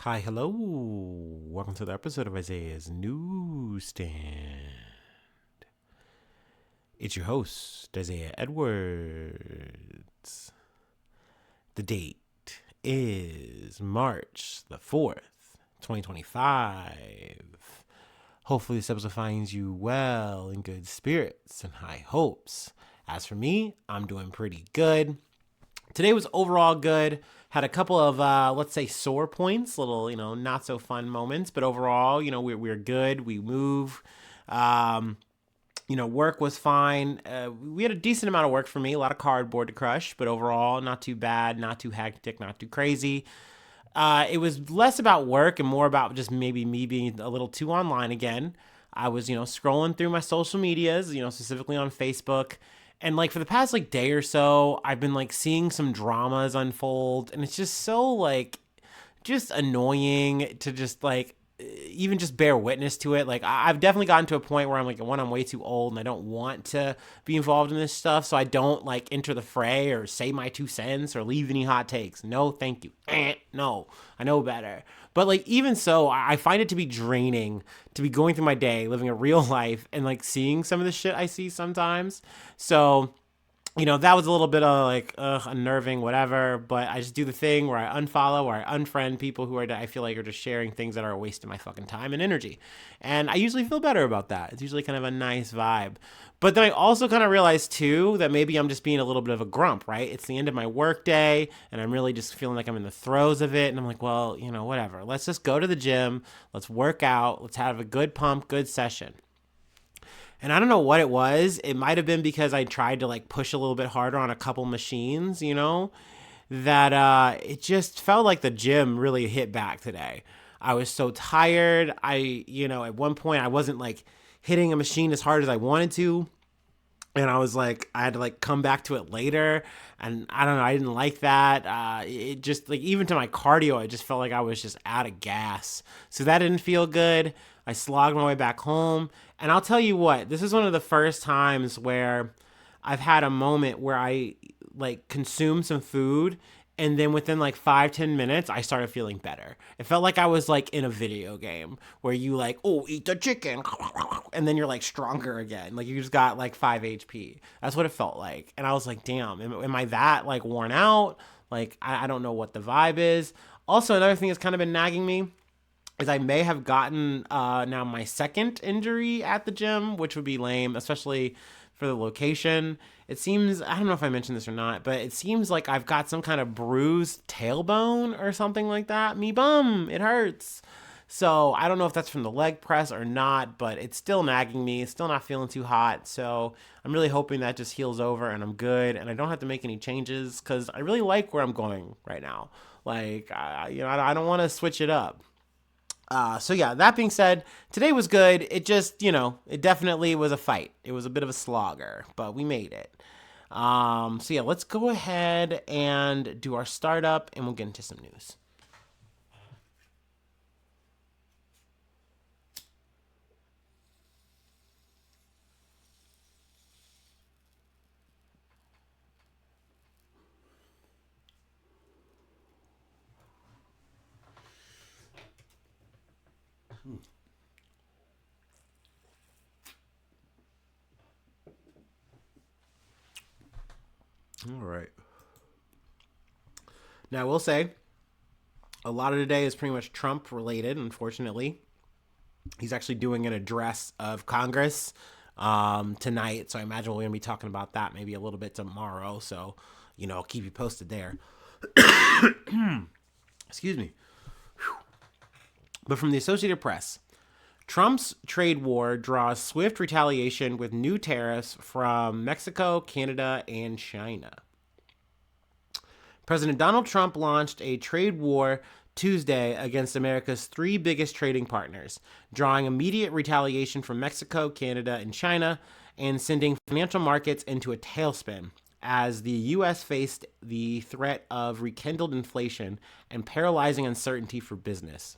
Hi, hello. Welcome to the episode of Isaiah's Newsstand. It's your host, Isaiah Edwards. The date is March the 4th, 2025. Hopefully, this episode finds you well, in good spirits, and high hopes. As for me, I'm doing pretty good. Today was overall good. Had a couple of, let's say, sore points, little, not so fun moments, but overall, we're good. We move. Work was fine. We had a decent amount of work for me, a lot of cardboard to crush, but overall, not too bad, not too hectic, not too crazy. It was less about work and more about just maybe me being a little too online again. I was, scrolling through my social medias, specifically on Facebook. And like for the past like day or so, I've been like seeing some dramas unfold, and it's just so like just annoying to just like even just bear witness to it. Like I've definitely gotten to a point where I'm like, one, I'm way too old and I don't want to be involved in this stuff, so I don't like enter the fray or say my 2 cents or leave any hot takes. No, thank you. No, I know better. But like even so, I find it to be draining to be going through my day, living a real life, and like seeing some of the shit I see sometimes. So that was a little bit of like unnerving, whatever. But I just do the thing where I unfollow or I unfriend people who I feel like are just sharing things that are a waste of my fucking time and energy. And I usually feel better about that. It's usually kind of a nice vibe. But then I also kind of realized too that maybe I'm just being a little bit of a grump, right? It's the end of my work day and I'm really just feeling like I'm in the throes of it. And I'm like, well, whatever. Let's just go to the gym. Let's work out. Let's have a good pump, good session. And I don't know what it was. It might have been because I tried to like push a little bit harder on a couple machines, that it just felt like the gym really hit back today. I was so tired. At one point I wasn't like hitting a machine as hard as I wanted to. And I was like, I had to like come back to it later. And I don't know, I didn't like that. It just like, even to my cardio, I just felt like I was just out of gas. So that didn't feel good. I slogged my way back home. And I'll tell you what, this is one of the first times where I've had a moment where I like consumed some food and then within like 5-10 minutes, I started feeling better. It felt like I was like in a video game where you like, oh, eat the chicken. And then you're like stronger again. Like you just got like 5 HP. That's what it felt like. And I was like, damn, am I that like worn out? Like, I don't know what the vibe is. Also, another thing that's kind of been nagging me is I may have gotten now my second injury at the gym, which would be lame, especially for the location. It seems, I don't know if I mentioned this or not, but it seems like I've got some kind of bruised tailbone or something like that. Me bum, it hurts. So I don't know if that's from the leg press or not, but it's still nagging me. It's still not feeling too hot. So I'm really hoping that just heals over and I'm good and I don't have to make any changes because I really like where I'm going right now. Like, I don't want to switch it up. So yeah, that being said, today was good. It just, it definitely was a fight. It was a bit of a slogger, but we made it. So yeah, let's go ahead and do our startup and we'll get into some news. All right. Now, I will say a lot of today is pretty much Trump related, unfortunately. He's actually doing an address of Congress tonight. So I imagine we're going to be talking about that maybe a little bit tomorrow. So, I'll keep you posted there. Excuse me. Whew. But from the Associated Press, Trump's trade war draws swift retaliation with new tariffs from Mexico, Canada, and China. President Donald Trump launched a trade war Tuesday against America's three biggest trading partners, drawing immediate retaliation from Mexico, Canada, and China, and sending financial markets into a tailspin as the U.S. faced the threat of rekindled inflation and paralyzing uncertainty for business.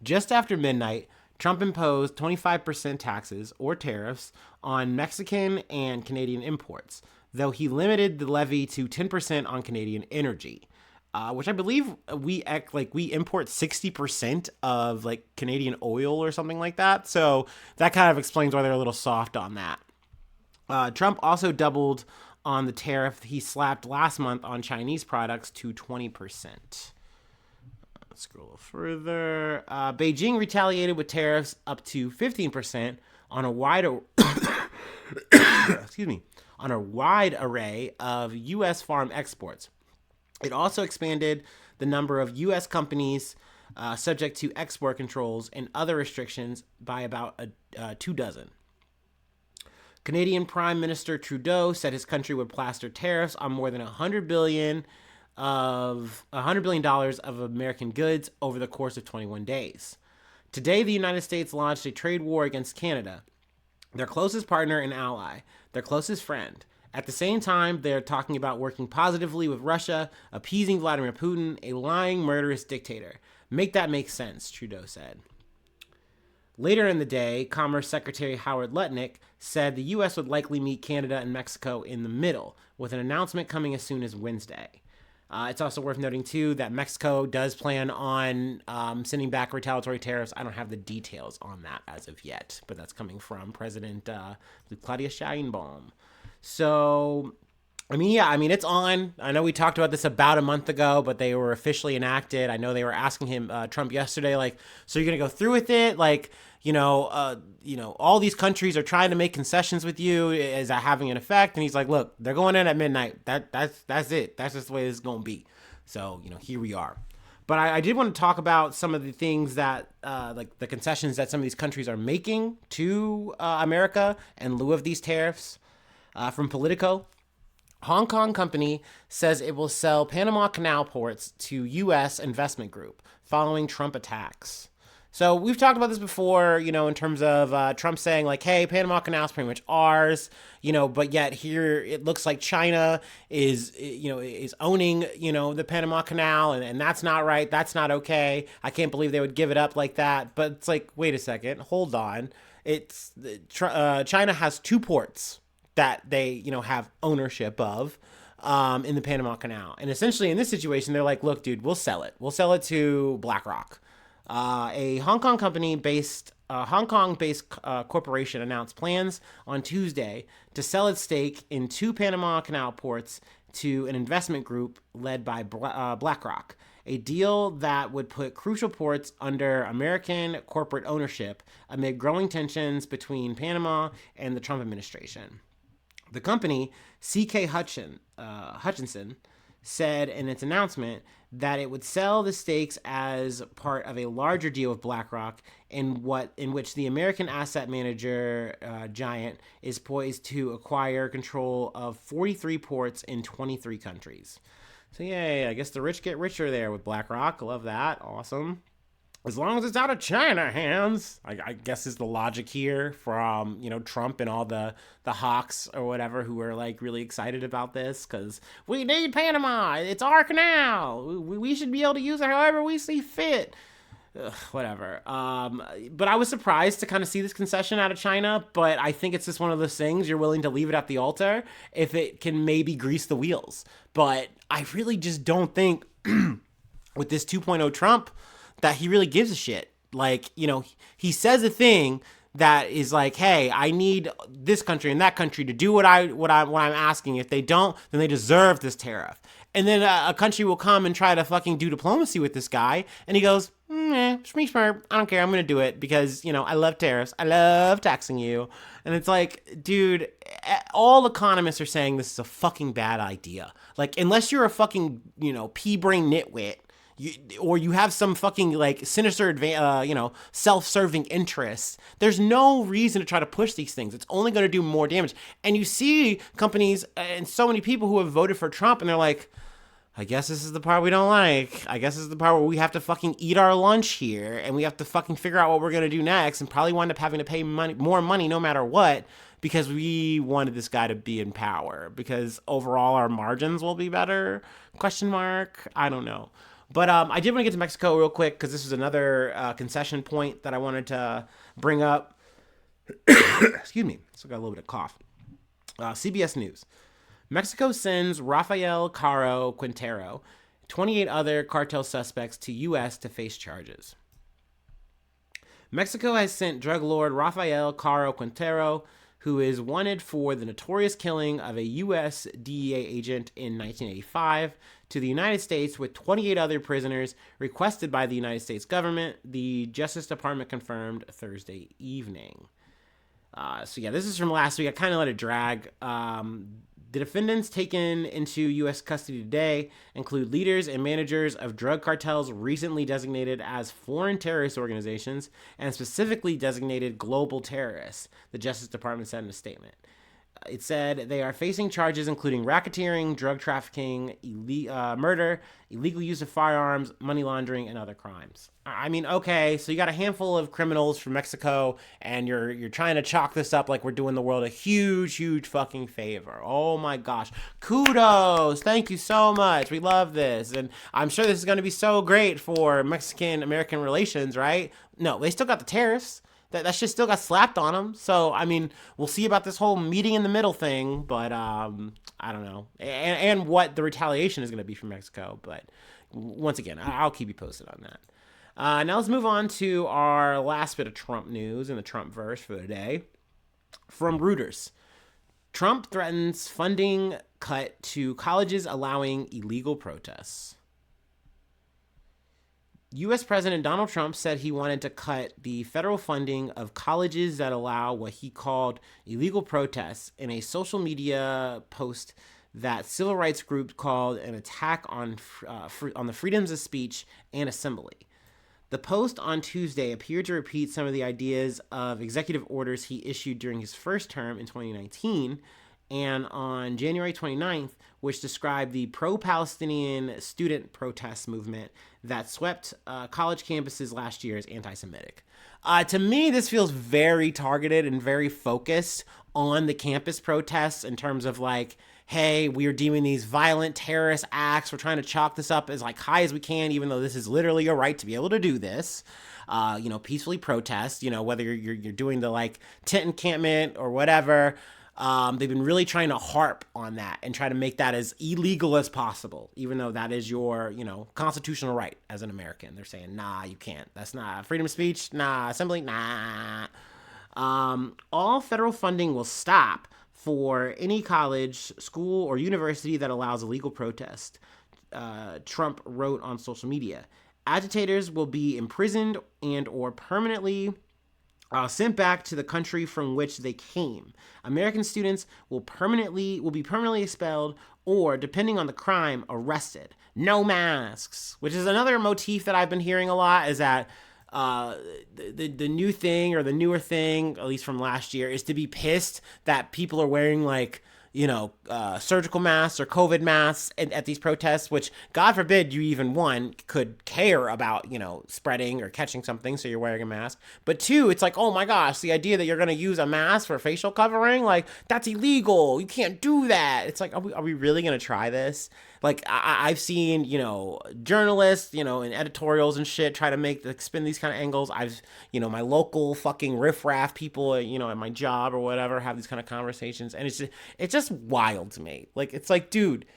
Just after midnight, Trump imposed 25% taxes or tariffs on Mexican and Canadian imports, though he limited the levy to 10% on Canadian energy. which I believe we import 60% of like Canadian oil or something like that. So that kind of explains why they're a little soft on that. Trump also doubled on the tariff he slapped last month on Chinese products to 20%. Let's scroll a little further. Beijing retaliated with tariffs up to 15% on a wide excuse me, on a wide array of U.S. farm exports. It also expanded the number of U.S. companies subject to export controls and other restrictions by about 24. Canadian Prime Minister Trudeau said his country would plaster tariffs on more than $100 billion of American goods over the course of 21 days. Today, the United States launched a trade war against Canada, their closest partner and ally, their closest friend. At the same time, they're talking about working positively with Russia, appeasing Vladimir Putin, a lying, murderous dictator. Make that make sense, Trudeau said. Later in the day, Commerce Secretary Howard Lutnick said the U.S. would likely meet Canada and Mexico in the middle, with an announcement coming as soon as Wednesday. It's also worth noting, too, that Mexico does plan on sending back retaliatory tariffs. I don't have the details on that as of yet, but that's coming from President Claudia Sheinbaum. So, it's on. I know we talked about this about a month ago, but they were officially enacted. I know they were asking him, Trump, yesterday, like, so you're going to go through with it? Like, all these countries are trying to make concessions with you. Is that having an effect? And he's like, look, they're going in at midnight. That's it. That's just the way this is going to be. So, here we are. But I did want to talk about some of the things that, like the concessions that some of these countries are making to America in lieu of these tariffs. From Politico, Hong Kong company says it will sell Panama Canal ports to U.S. investment group following Trump attacks. So we've talked about this before, in terms of Trump saying like, hey, Panama Canal is pretty much ours, but yet here it looks like China is owning, the Panama Canal, and that's not right. That's not okay. I can't believe they would give it up like that. But it's like, wait a second, hold on. China has two ports that they, have ownership of in the Panama Canal. And essentially in this situation, they're like, look, dude, we'll sell it. We'll sell it to BlackRock. A Hong Kong-based corporation announced plans on Tuesday to sell its stake in two Panama Canal ports to an investment group led by BlackRock, a deal that would put crucial ports under American corporate ownership amid growing tensions between Panama and the Trump administration. The company, C.K. Hutchinson, said in its announcement that it would sell the stakes as part of a larger deal with BlackRock in which the American asset manager giant is poised to acquire control of 43 ports in 23 countries. So yay, I guess the rich get richer there with BlackRock. Love that. Awesome. As long as it's out of China hands, I guess is the logic here from, Trump and all the hawks or whatever who are like really excited about this because we need Panama. It's our canal. We should be able to use it however we see fit. Whatever. But I was surprised to kind of see this concession out of China, but I think it's just one of those things you're willing to leave it at the altar if it can maybe grease the wheels. But I really just don't think with this 2.0 Trump that he really gives a shit. Like, he says a thing that is like, hey, I need this country and that country to do what I'm asking. If they don't, then they deserve this tariff. And then a country will come and try to fucking do diplomacy with this guy, and he goes, I don't care, I'm gonna do it because, I love tariffs, I love taxing you. And it's like, dude, all economists are saying this is a fucking bad idea. Like, unless you're a fucking, pea-brain nitwit, or you have some fucking like sinister, self-serving interests, there's no reason to try to push these things. It's only going to do more damage. And you see companies and so many people who have voted for Trump and they're like, I guess this is the part we don't like. I guess this is the part where we have to fucking eat our lunch here and we have to fucking figure out what we're going to do next and probably wind up having to pay more money no matter what because we wanted this guy to be in power because overall our margins will be better? ? I don't know. But I did want to get to Mexico real quick because this was another concession point that I wanted to bring up. Excuse me. Still got a little bit of cough. CBS News. Mexico sends Rafael Caro Quintero 28 other cartel suspects to U.S. to face charges. Mexico has sent drug lord Rafael Caro Quintero, who is wanted for the notorious killing of a U.S. DEA agent in 1985, to the United States with 28 other prisoners requested by the United States government, the Justice Department confirmed Thursday evening. This is from last week. I kind of let it drag. The defendants taken into U.S. custody today include leaders and managers of drug cartels recently designated as foreign terrorist organizations and specifically designated global terrorists, the Justice Department said in a statement. It said they are facing charges including racketeering, drug trafficking, murder, illegal use of firearms, money laundering, and other crimes. I mean, okay, so you got a handful of criminals from Mexico, and you're trying to chalk this up like we're doing the world a huge, huge fucking favor. Oh my gosh. Kudos. Thank you so much. We love this. And I'm sure this is going to be so great for Mexican-American relations, right? No, they still got the tariffs. That shit still got slapped on them. So, I mean, we'll see about this whole meeting in the middle thing, but I don't know. And what the retaliation is going to be from Mexico. But once again, I'll keep you posted on that. Now let's move on to our last bit of Trump news in the Trump verse for the day. From Reuters. Trump threatens funding cut to colleges allowing illegal protests. U.S. President Donald Trump said he wanted to cut the federal funding of colleges that allow what he called illegal protests in a social media post that civil rights group called an attack on the freedoms of speech and assembly. The post on Tuesday appeared to repeat some of the ideas of executive orders he issued during his first term in 2019, and on January 29th, which described the pro-Palestinian student protest movement that swept college campuses last year as anti-Semitic. To me, this feels very targeted and very focused on the campus protests in terms of like, hey, we are deeming these violent terrorist acts. We're trying to chalk this up as like high as we can, even though this is literally your right to be able to do this. Peacefully protest, whether you're doing the like tent encampment or whatever. They've been really trying to harp on that and try to make that as illegal as possible, even though that is your, constitutional right as an American. They're saying, nah, you can't. That's not freedom of speech. Nah, assembly. Nah. All federal funding will stop for any college, school, or university that allows illegal protest, Trump wrote on social media. Agitators will be imprisoned and or permanently sent back to the country from which they came. American students will be permanently expelled or, depending on the crime, arrested. No masks, which is another motif that I've been hearing a lot, is that the new thing or the newer thing, at least from last year, is to be pissed that people are wearing like, surgical masks or COVID masks at these protests, which God forbid you even, one, could care about, spreading or catching something, so you're wearing a mask. But two, it's like, oh my gosh, the idea that you're going to use a mask for facial covering, like, that's illegal. You can't do that. It's like, are we really going to try this? Like, I've seen, journalists, in editorials and shit try to spin these kind of angles. My local fucking riffraff people, at my job or whatever have these kind of conversations. And it's just wild to me. Like, it's like, dude,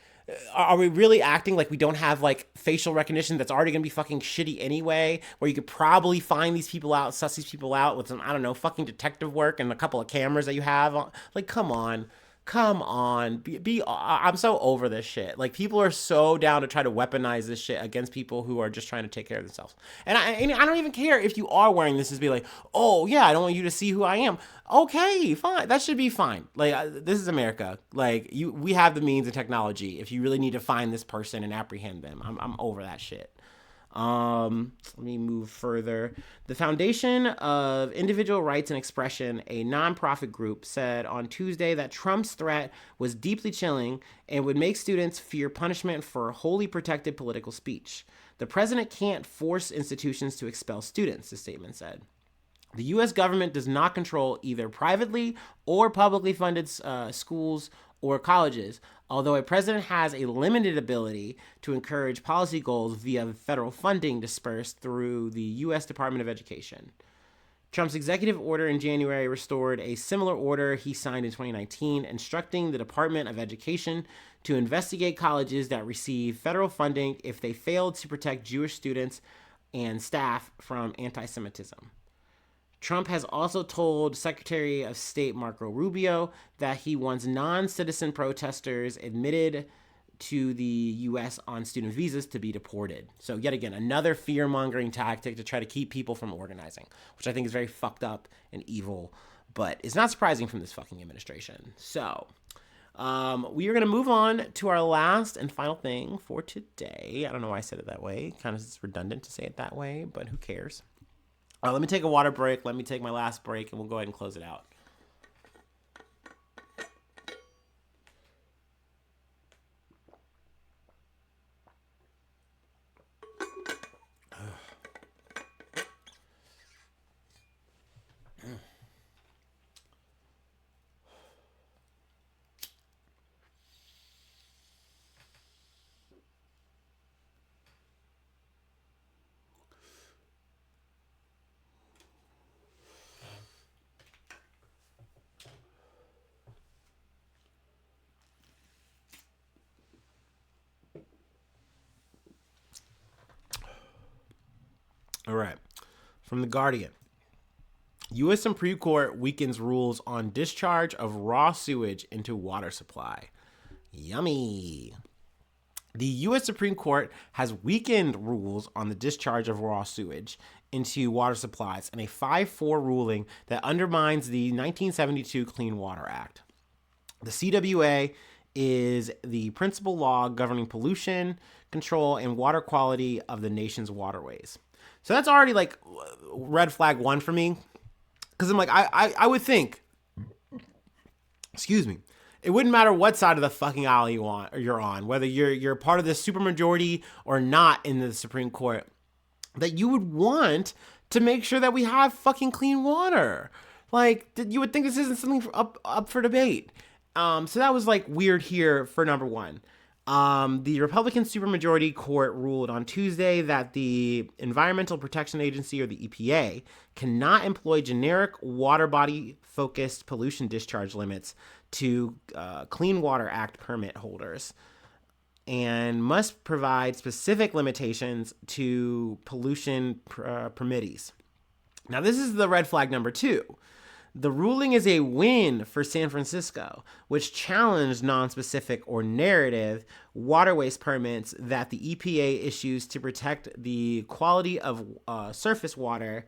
are we really acting like we don't have like facial recognition that's already going to be fucking shitty anyway, where you could probably find these people out, suss these people out with some, I don't know, fucking detective work and a couple of cameras that you have? Like, come on. I'm so over this shit. Like, people are so down to try to weaponize this shit against people who are just trying to take care of themselves. And I don't even care if you are wearing this, to be like, oh yeah, I don't want you to see who I am. Okay, fine. That should be fine. Like, this is America. Like, we have the means and technology if you really need to find this person and apprehend them. I'm over that shit. Let me move further. The Foundation of Individual Rights and Expression, a nonprofit group, said on Tuesday that Trump's threat was deeply chilling and would make students fear punishment for wholly protected political speech. The president can't force institutions to expel students, the statement said. The U.S. government does not control either privately or publicly funded schools or colleges, although a president has a limited ability to encourage policy goals via federal funding dispersed through the U.S. Department of Education. Trump's executive order in January restored a similar order he signed in 2019, instructing the Department of Education to investigate colleges that receive federal funding if they failed to protect Jewish students and staff from anti-Semitism. Trump has also told Secretary of State Marco Rubio that he wants non-citizen protesters admitted to the U.S. on student visas to be deported. So yet again, another fear-mongering tactic to try to keep people from organizing, which I think is very fucked up and evil, but it's not surprising from this fucking administration. So we are going to move on to our last and final thing for today. I don't know why I said it that way. Kind of is redundant to say it that way, but who cares? Let me take a water break. Let me take my last break, and we'll go ahead and close it out. All right. From The Guardian. U.S. Supreme Court weakens rules on discharge of raw sewage into water supply. Yummy. The U.S. Supreme Court has weakened rules on the discharge of raw sewage into water supplies in a 5-4 ruling that undermines the 1972 Clean Water Act. The CWA is the principal law governing pollution control and water quality of the nation's waterways. So that's already like red flag one for me. Because I'm like, I would think, excuse me, it wouldn't matter what side of the fucking aisle you're on, whether you're part of this supermajority or not in the Supreme Court, that you would want to make sure that we have fucking clean water. Like, you would think this isn't something up for debate. So that was like weird here for number one. The Republican supermajority court ruled on Tuesday that the Environmental Protection Agency, or the EPA, cannot employ generic water body focused pollution discharge limits to Clean Water Act permit holders, and must provide specific limitations to pollution permittees. Now, this is the red flag number two. The ruling is a win for San Francisco, which challenged non-specific or narrative waterways permits that the EPA issues to protect the quality of surface water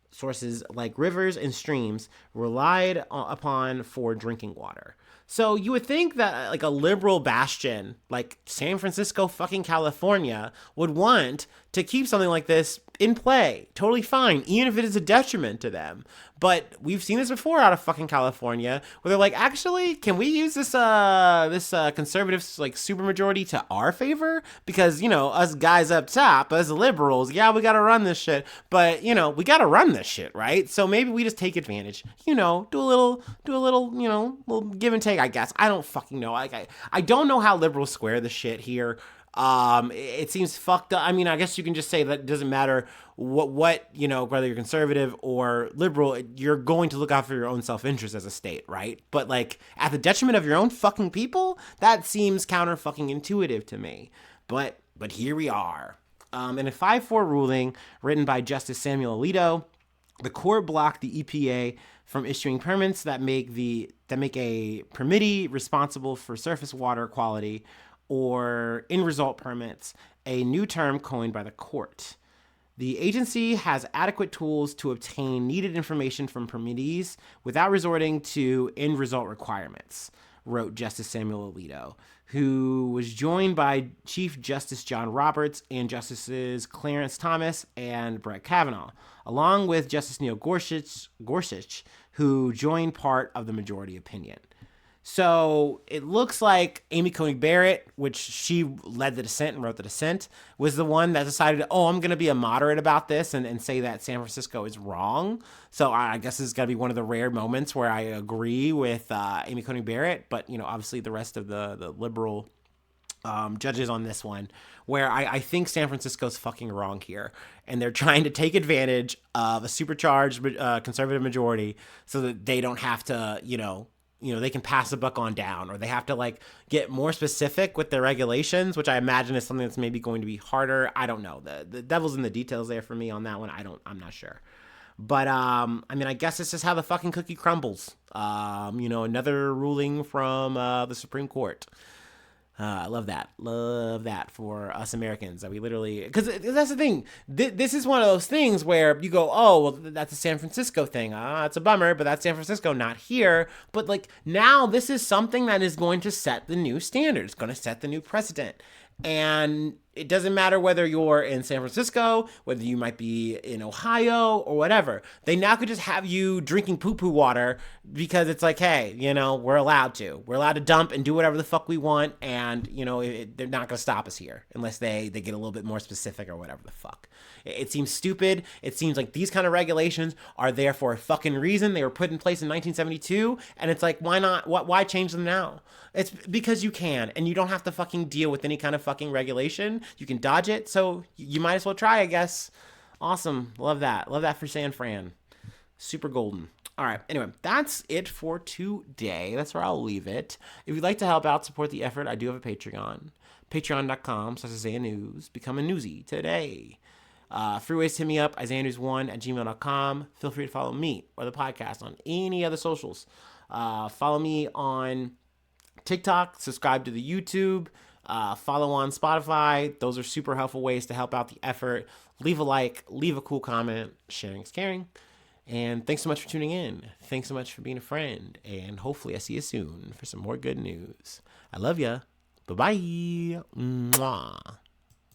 sources like rivers and streams relied upon for drinking water. So you would think that like a liberal bastion like San Francisco fucking California would want to keep something like this in play. Totally fine, even if it is a detriment to them. But we've seen this before out of fucking California, where they're like, actually, can we use this conservative like supermajority to our favor? Because, you know, us guys up top, us liberals, yeah, we gotta run this shit. But, you know, we gotta run this shit, right? So maybe we just take advantage. You know, do a little, you know, little give and take, I guess. I don't fucking know. I don't know how liberals square the shit here. It seems fucked up. I mean, I guess you can just say that it doesn't matter what, you know, whether you're conservative or liberal, you're going to look out for your own self-interest as a state, right? But like at the detriment of your own fucking people, that seems counter fucking intuitive to me. But here we are. In a 5-4 ruling written by Justice Samuel Alito, the court blocked the EPA from issuing permits that make a permittee responsible for surface water quality, or end result permits, a new term coined by the court. The agency has adequate tools to obtain needed information from permittees without resorting to end result requirements, wrote Justice Samuel Alito, who was joined by Chief Justice John Roberts and Justices Clarence Thomas and Brett Kavanaugh, along with Justice Neil Gorsuch, who joined part of the majority opinion. So it looks like Amy Coney Barrett, which she led the dissent and wrote the dissent, was the one that decided, I'm going to be a moderate about this and say that San Francisco is wrong. So I guess this is going to be one of the rare moments where I agree with Amy Coney Barrett. But, you know, obviously the rest of the liberal judges on this one, where I think San Francisco's fucking wrong here, and they're trying to take advantage of a supercharged conservative majority so that they don't have to, they can pass the buck on down, or they have to like get more specific with their regulations, which I imagine is something that's maybe going to be harder. I don't know. The devil's in the details there for me on that one. I'm not sure. But I guess it's just how the fucking cookie crumbles. Another ruling from the Supreme Court. I love that. Love that for us Americans, that we literally, because that's the thing. This is one of those things where you go, oh, well, that's a San Francisco thing. It's a bummer, but that's San Francisco, not here. But like now, this is something that is going to set the new standard. It's going to set the new precedent. And it doesn't matter whether you're in San Francisco, whether you might be in Ohio or whatever. They now could just have you drinking poo-poo water because it's like, hey, we're allowed to. We're allowed to dump and do whatever the fuck we want. And, they're not going to stop us here unless they get a little bit more specific or whatever the fuck. It seems stupid. It seems like these kind of regulations are there for a fucking reason. They were put in place in 1972. And it's like, why not? Why change them now? It's because you can, and you don't have to fucking deal with any kind of fucking regulation. You can dodge it, so you might as well try, I guess. Awesome. Love that. Love that for San Fran. Super golden. All right. Anyway, that's it for today. That's where I'll leave it. If you'd like to help out, support the effort, I do have a Patreon. Patreon.com/Isaiah News. Become a newsie today. Free ways to hit me up, IsaiahNews1@gmail.com. Feel free to follow me or the podcast on any other socials. Follow me on TikTok, subscribe to the YouTube, follow on Spotify. Those are super helpful ways to help out the effort. Leave a like, leave a cool comment. Sharing is caring. And thanks so much for tuning in. Thanks so much for being a friend. And hopefully I see you soon for some more good news. I love ya. Bye-bye. Mwah.